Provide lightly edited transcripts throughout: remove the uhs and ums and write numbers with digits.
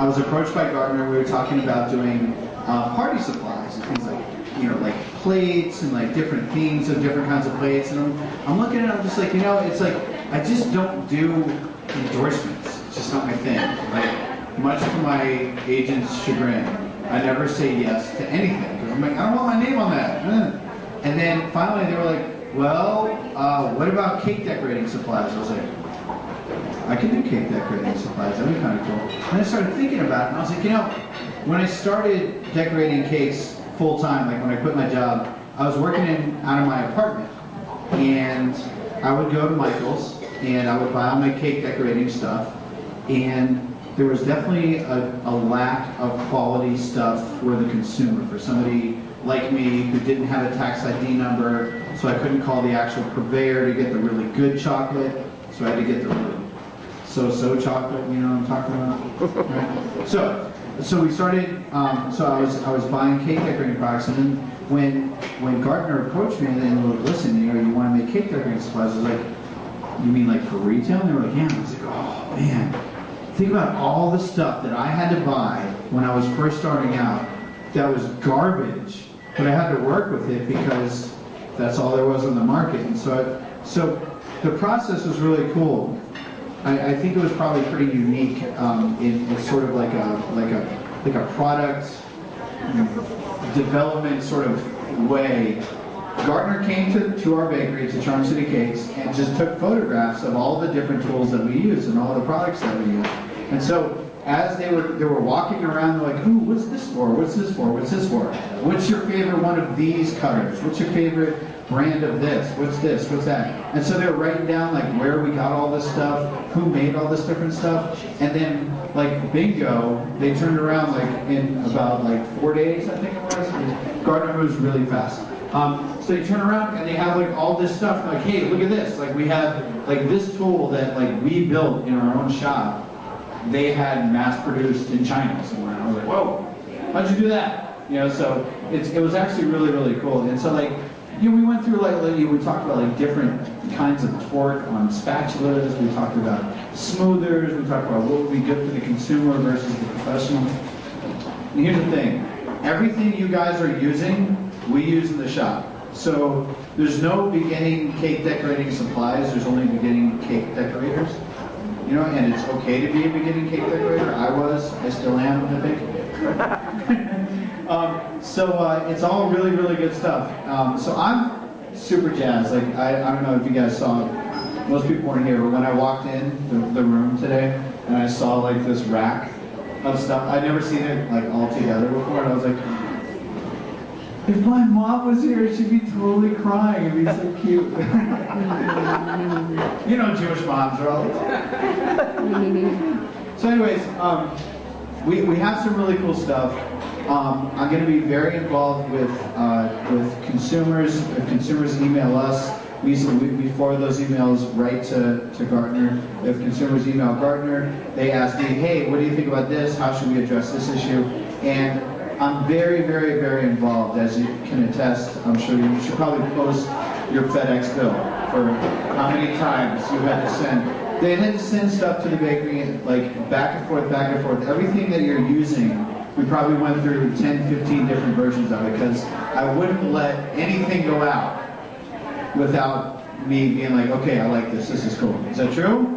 I was approached by Gardner. We were talking about doing party supplies and things like, like plates and like different themes of different kinds of plates. And I'm looking at it, I'm just like, it's like, I just don't do endorsements. It's just not my thing. Like, much to my agent's chagrin, I never say yes to anything. Because I'm like, I don't want my name on that. And then finally they were like, well, what about cake decorating supplies? I was like, I can do cake decorating supplies, that'd be kind of cool. And I started thinking about it, and I was like, when I started decorating cakes full time, like when I quit my job, I was working out of my apartment. And I would go to Michael's, and I would buy all my cake decorating stuff. And there was definitely a lack of quality stuff for the consumer, for somebody like me who didn't have a tax ID number, so I couldn't call the actual purveyor to get the really good chocolate, so I had to get the really so chocolate, you know what I'm talking about? Right? So we started, so I was buying cake decorating products, and then when Gardner approached me and they were like, listen, you want to make cake decorating supplies, I was like, you mean like for retail? And they were like, yeah. I was like, oh man, think about all the stuff that I had to buy when I was first starting out that was garbage, but I had to work with it because that's all there was on the market. And so the process was really cool. I think it was probably pretty unique in sort of like a product development sort of way. Gardner came to our bakery, to Charm City Cakes, and just took photographs of all the different tools that we use and all the products that we use. And so as they were walking around, they're like, ooh, what's this for? What's this for? What's this for? What's your favorite one of these cutters? What's your favorite brand of this? What's this? What's that? And so they were writing down like where we got all this stuff, who made all this different stuff, and then like bingo, they turned around like in about like 4 days, I think it was. Gardner moves really fast. So they turn around and they have like all this stuff, like, hey, look at this. Like we have like this tool that like we built in our own shop. They had mass produced in China somewhere. And I was like, whoa, how'd you do that? So it was actually really, really cool. And so like, we went through we talked about like different kinds of torque on spatulas. We talked about smoothers. We talked about what would be good for the consumer versus the professional. And here's the thing: everything you guys are using, we use in the shop. So there's no beginning cake decorating supplies. There's only beginning cake decorators. And it's okay to be a beginning cake decorator. I still am, I think. It's all really, really good stuff. So I'm super jazzed. Like I don't know if you guys saw, most people weren't here, but when I walked in the room today and I saw like this rack of stuff, I'd never seen it like all together before, and I was like, if my mom was here, she'd be totally crying. It'd be so cute. Jewish moms are all the time. So anyways, we have some really cool stuff. I'm going to be very involved with consumers. If consumers email us, we forward those emails right to Gardner. If consumers email Gardner, they ask me, hey, what do you think about this? How should we address this issue? And I'm very, very, very involved, as you can attest. I'm sure you should probably post your FedEx bill for how many times you had to send. They had to send stuff to the bakery, like back and forth, back and forth. Everything that you're using, we probably went through 10, 15 different versions of it, because I wouldn't let anything go out without me being like, okay, I like this, this is cool. Is that true?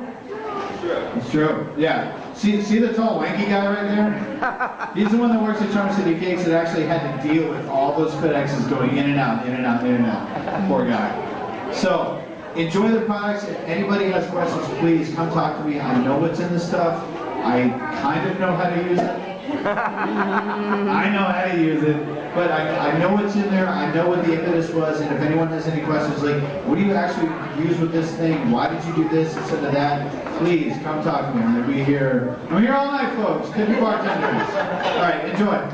It's true, yeah. See the tall wanky guy right there? He's the one that works at Charm City Cakes that actually had to deal with all those FedExes going in and out, in and out, in and out. Poor guy. So, enjoy the products. If anybody has questions, please come talk to me. I know what's in the stuff. I kind of know how to use it. I know how to use it, but I know what's in there. I know what the impetus was, and if anyone has any questions, like, what do you actually use with this thing? Why did you do this instead of that? Please come talk to me. I'm going to be here. I'm here all night, folks. Tip your bartenders. All right, enjoy.